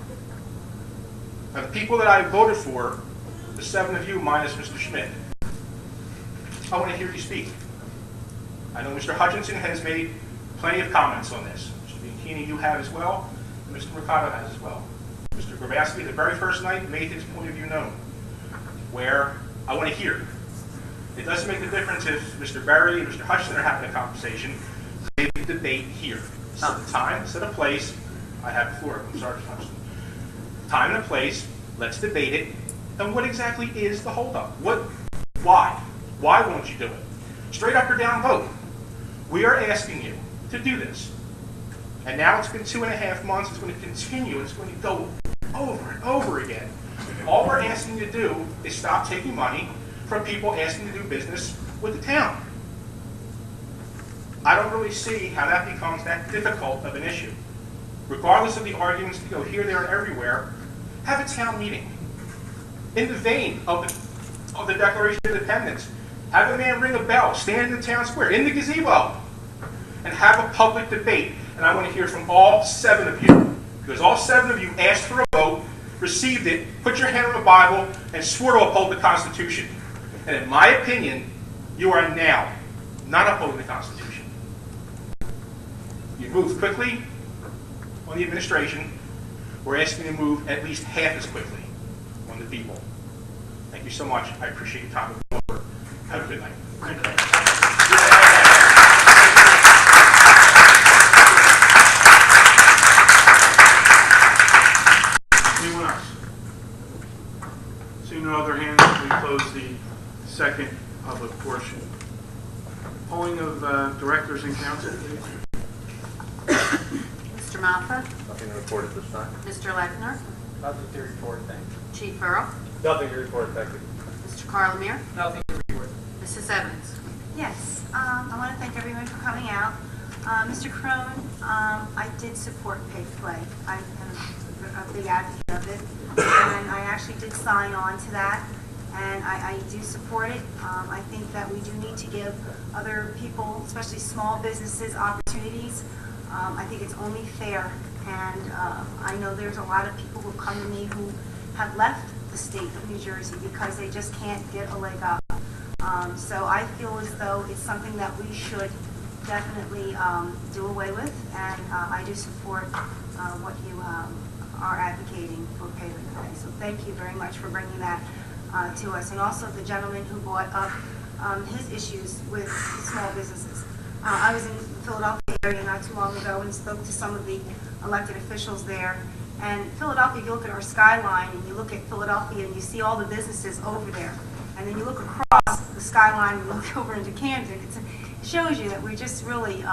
Now, the people that I voted for, the 7 of you minus Mr. Schmidt, I want to hear you speak. I know Mr. Hutchinson has made plenty of comments on this. Mr. Bianchini, you have as well, and Mr. Mercado has as well. Mr. Grabowski, the very first night, made his point of view known, where I want to hear. It doesn't make a difference if Mr. Berry and Mr. Hutchinson are having a conversation. They can debate here. Set a time, set a place. I have the floor. I'm sorry, Mr. Hutchinson. Time and a place. Let's debate it. And what exactly is the holdup? Why? Why won't you do it? Straight up or down vote. We are asking you to do this. And now it's been 2.5 months. It's going to continue. It's going to go over and over again. All we're asking you to do is stop taking money from people asking to do business with the town. I don't really see how that becomes that difficult of an issue. Regardless of the arguments that go here, there, and everywhere, have a town meeting. In the vein of the Declaration of Independence, have a man ring a bell, stand in the town square, in the gazebo, and have a public debate. And I want to hear from all 7 of you, because all 7 of you asked for a vote, received it, put your hand on the Bible, and swore to uphold the Constitution. And in my opinion, you are now not upholding the Constitution. You moved quickly on the administration. We're asking you to move at least half as quickly on the people. Thank you so much. I appreciate your time. Have a good night. Anyone else? Seeing no other hands, we close the second public portion. Polling of directors and council, please. Mr. Malfa? Nothing to report at this time. Mr. Lechner? Nothing to report, thank you. Chief Burrow? Nothing to report, thank you. Mr. Carlemere? Nothing to report. Mrs. Evans? Yes, I want to thank everyone for coming out. Mr. Crone, I did support pay to play. I'm a big advocate of it, and I actually did sign on to that, and I do support it. I think that we do need to give other people, especially small businesses, opportunities. I think it's only fair, and I know there's a lot of people who come to me who have left the state of New Jersey because they just can't get a leg up. So I feel as though it's something that we should definitely do away with, and I do support what you are advocating for pay to play. So thank you very much for bringing that to us, and also the gentleman who brought up his issues with small businesses. I was in the Philadelphia area not too long ago and spoke to some of the elected officials there. And Philadelphia, if you look at our skyline and you look at Philadelphia and you see all the businesses over there, and then you look across the skyline and you look over into Camden, it shows you that we just really,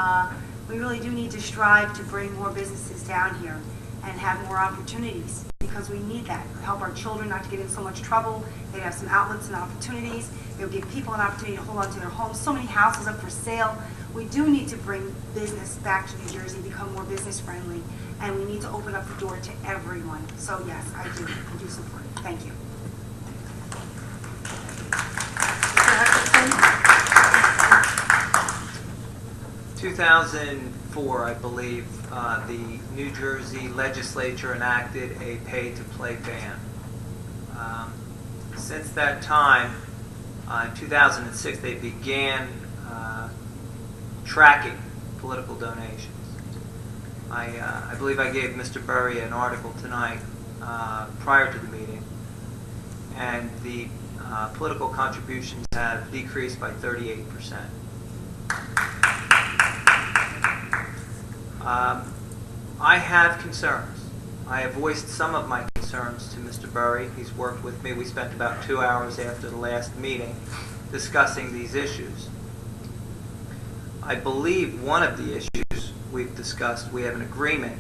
we really do need to strive to bring more businesses down here and have more opportunities, because we need that. It'll help our children not to get in so much trouble. They have some outlets and opportunities. It'll give people an opportunity to hold on to their homes. So many houses up for sale. We do need to bring business back to New Jersey, become more business friendly, and we need to open up the door to everyone. So yes, I do support it. Thank you. Mr. 2004, I believe, the New Jersey legislature enacted a pay-to-play ban. Since that time, in 2006, they began tracking political donations. I believe I gave Mr. Burry an article tonight prior to the meeting, and the political contributions have decreased by 38%. I have concerns. I have voiced some of my concerns to Mr. Burry. He's worked with me. We spent about 2 hours after the last meeting discussing these issues. I believe one of the issues we've discussed, we have an agreement,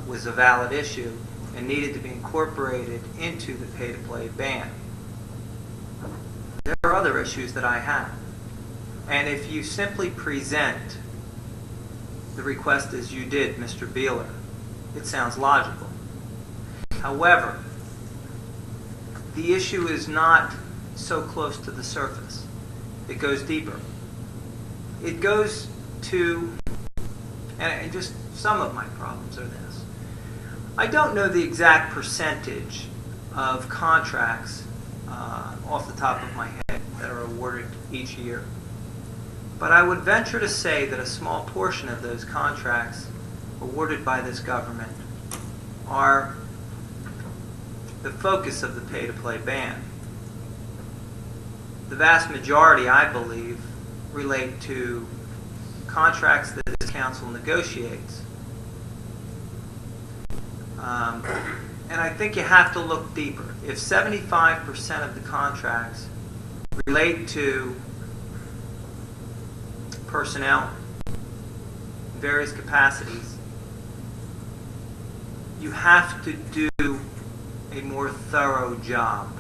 was a valid issue and needed to be incorporated into the pay-to-play ban. There are other issues that I have. And if you simply present the request as you did, Mr. Beeler, it sounds logical. However, the issue is not so close to the surface. It goes deeper. It goes to, and just some of my problems are this. I don't know the exact percentage of contracts off the top of my head that are awarded each year. But I would venture to say that a small portion of those contracts awarded by this government are the focus of the pay-to-play ban. The vast majority, I believe, relate to contracts that this council negotiates. And I think you have to look deeper. If 75% of the contracts relate to personnel in various capacities, you have to do a more thorough job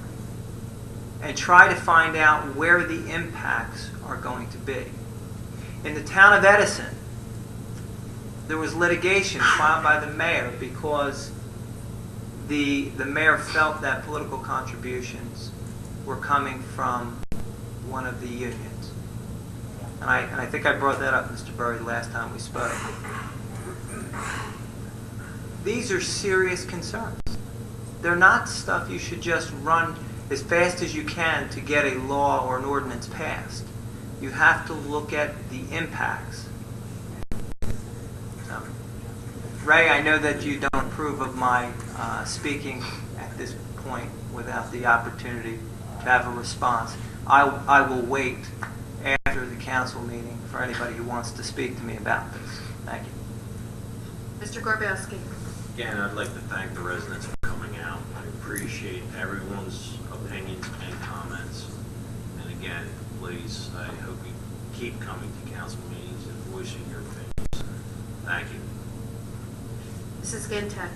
and try to find out where the impacts are going to be. In the town of Edison, there was litigation filed by the mayor because the mayor felt that political contributions were coming from one of the unions. And I think I brought that up, Mr. Burry, last time we spoke. These are serious concerns. They're not stuff you should just run as fast as you can to get a law or an ordinance passed. You have to look at the impacts. So, Ray, I know that you don't approve of my speaking at this point without the opportunity to have a response. I will wait after the council meeting for anybody who wants to speak to me about this. Thank you. Mr. Gorbowski. Again, I'd like to thank the residents for coming out. I appreciate everyone's opinions and comments. And again, please, I hope you keep coming to council meetings and voicing your opinions. Thank you. Mrs. Gintek.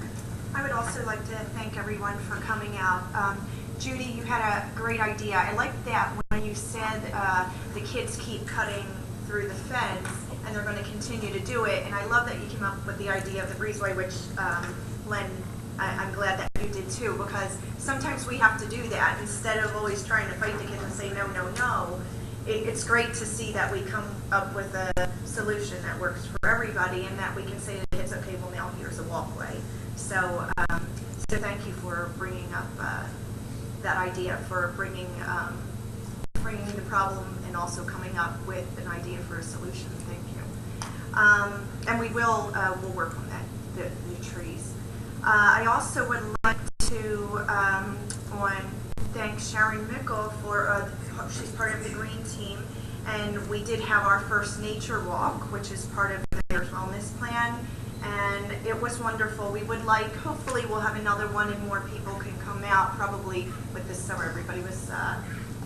I would also like to thank everyone for coming out. Judy, you had a great idea. I liked that when you said the kids keep cutting through the fence and they're going to continue to do it. And I love that you came up with the idea of the breezeway, which Len, I'm glad that you did too, because sometimes we have to do that instead of always trying to fight the kids and say no, no, no. It's great to see that we come up with a solution that works for everybody and that we can say to the kids, okay, well now here's a walkway. So, so thank you for bringing up that idea, for bringing the problem and also coming up with an idea for a solution. Thank you. And we will we'll work on that, the trees. I also would like to thank Sharon Mickle for she's part of the green team, and we did have our first nature walk, which is part of the Mayor's Wellness Plan, and it was wonderful. We would like, hopefully we'll have another one and more people can come out. Probably with this summer everybody was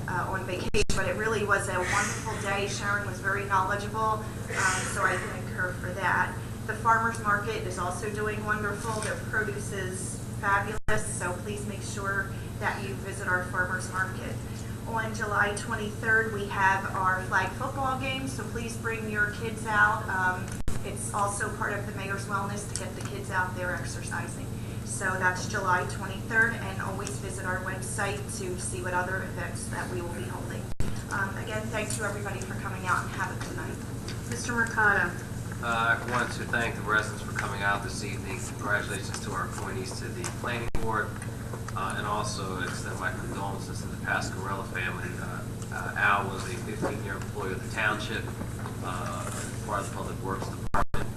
on vacation, but it really was a wonderful day. Sharon was very knowledgeable, so I thank her for that. The farmers market is also doing wonderful. Their produce is fabulous, so please make sure that you visit our farmers market. On July 23rd, we have our flag football game, so please bring your kids out. It's also part of the Mayor's Wellness to get the kids out there exercising. So that's July 23rd, and always visit our website to see what other events that we will be holding. Again, thank you everybody for coming out, and have a good night. Mr. Mercado. I wanted to thank the residents for coming out this evening. Congratulations to our appointees to the planning board, and also extend my condolences to the Pasquarella family. Al was a 15-year employee of the Township, part of the Public Works Department.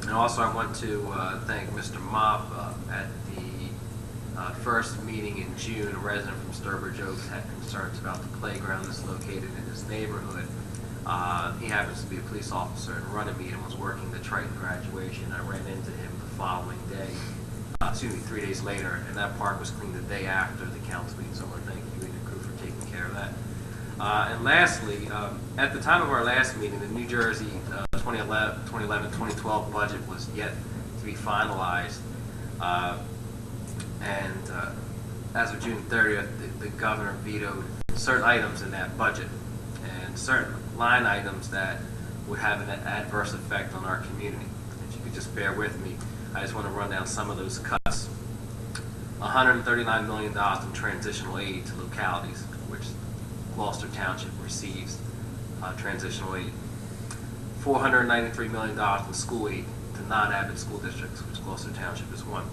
And also I want to thank Mr. Mop. At the first meeting in June, a resident from Sturbridge Oaks had concerns about the playground that's located in his neighborhood. He happens to be a police officer in Runnymede and was working the Triton graduation. I ran into him the following day, 3 days later, and that park was cleaned the day after the council meeting, so I want to thank you and your crew for taking care of that. And lastly, at the time of our last meeting, the New Jersey 2011-2012 budget was yet to be finalized. As of June 30th, the governor vetoed certain items in that budget and certain line items that would have an adverse effect on our community. If you could just bear with me, I just want to run down some of those cuts. $139 million in transitional aid to localities, which Gloucester Township receives transitional aid. $493 million in school aid to non-Abbott school districts, which Gloucester Township is one.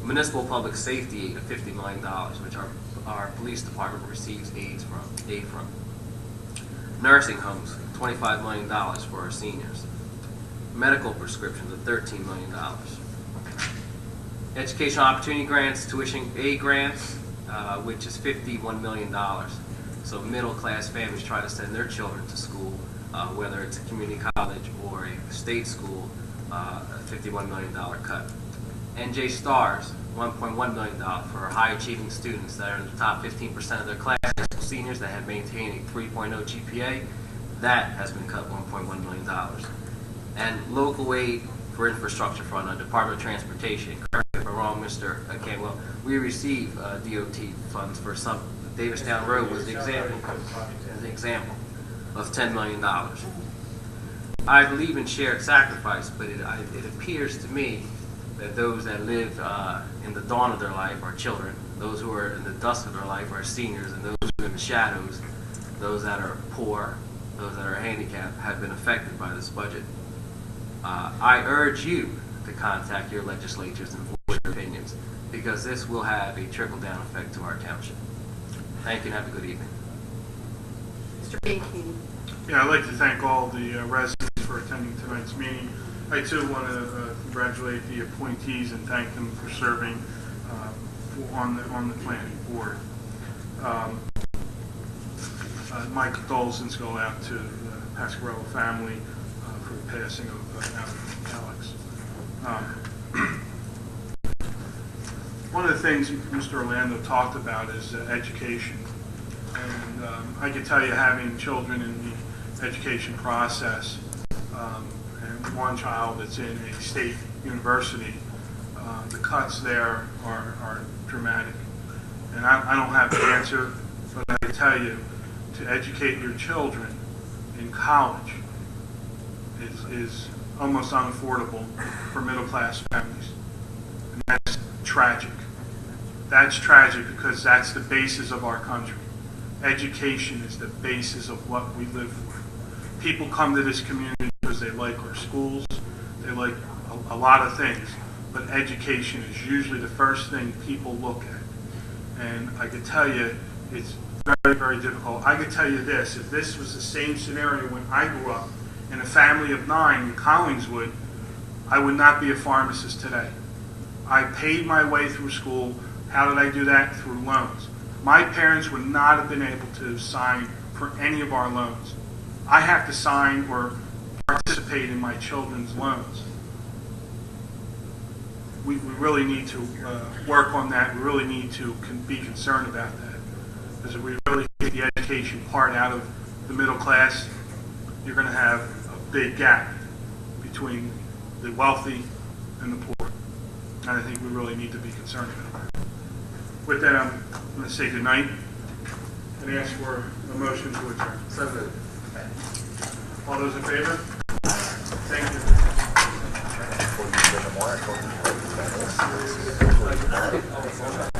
Municipal public safety aid of $50 million, which our police department receives aid from. Nursing homes, $25 million for our seniors. Medical prescriptions of $13 million. Educational opportunity grants, tuition aid grants, which is $51 million. So middle-class families try to send their children to school, whether it's a community college or a state school, a $51 million cut. NJ Stars, $1.1 million for high-achieving students that are in the top 15% of their class, seniors that have maintained a 3.0 GPA. That has been cut $1.1 million. And local aid for infrastructure fund on Department of Transportation. Correct me if I'm wrong, Mr. Canwell. We receive DOT funds for some. Davistown Road was the example of $10 million. I believe in shared sacrifice, but it appears to me that those that live in the dawn of their life are children, those who are in the dusk of their life are seniors, and those who are in the shadows, those that are poor, those that are handicapped, have been affected by this budget. I urge you to contact your legislatures and voice your opinions, because this will have a trickle-down effect to our township. Thank you and have a good evening. Mr. Baking. Yeah, I'd like to thank all the residents for attending tonight's meeting. I too want to congratulate the appointees and thank them for serving on the planning board. My condolences go out to the Pasquarello family for the passing of Alex. One of the things Mr. Orlando talked about is education. And I can tell you, having children in the education process, and one child that's in a state university, the cuts there are dramatic. And I don't have the answer, but I can tell you, to educate your children in college is almost unaffordable for middle-class families. And that's tragic. That's tragic because that's the basis of our country. Education is the basis of what we live for. People come to this community because they like our schools, they like a lot of things, but education is usually the first thing people look at. And I can tell you, it's very, very difficult. I can tell you this, if this was the same scenario when I grew up in a family of 9 in Collingswood, I would not be a pharmacist today. I paid my way through school. How did I do that? Through loans. My parents would not have been able to sign for any of our loans. I have to sign or participate in my children's loans. We really need to work on that. We really need to be concerned about that. Because if we really get the education part out of the middle class, you're going to have a big gap between the wealthy and the poor. And I think we really need to be concerned about that. With that, I'm going to say goodnight and ask for a motion to adjourn. So moved. All those in favor? Thank you.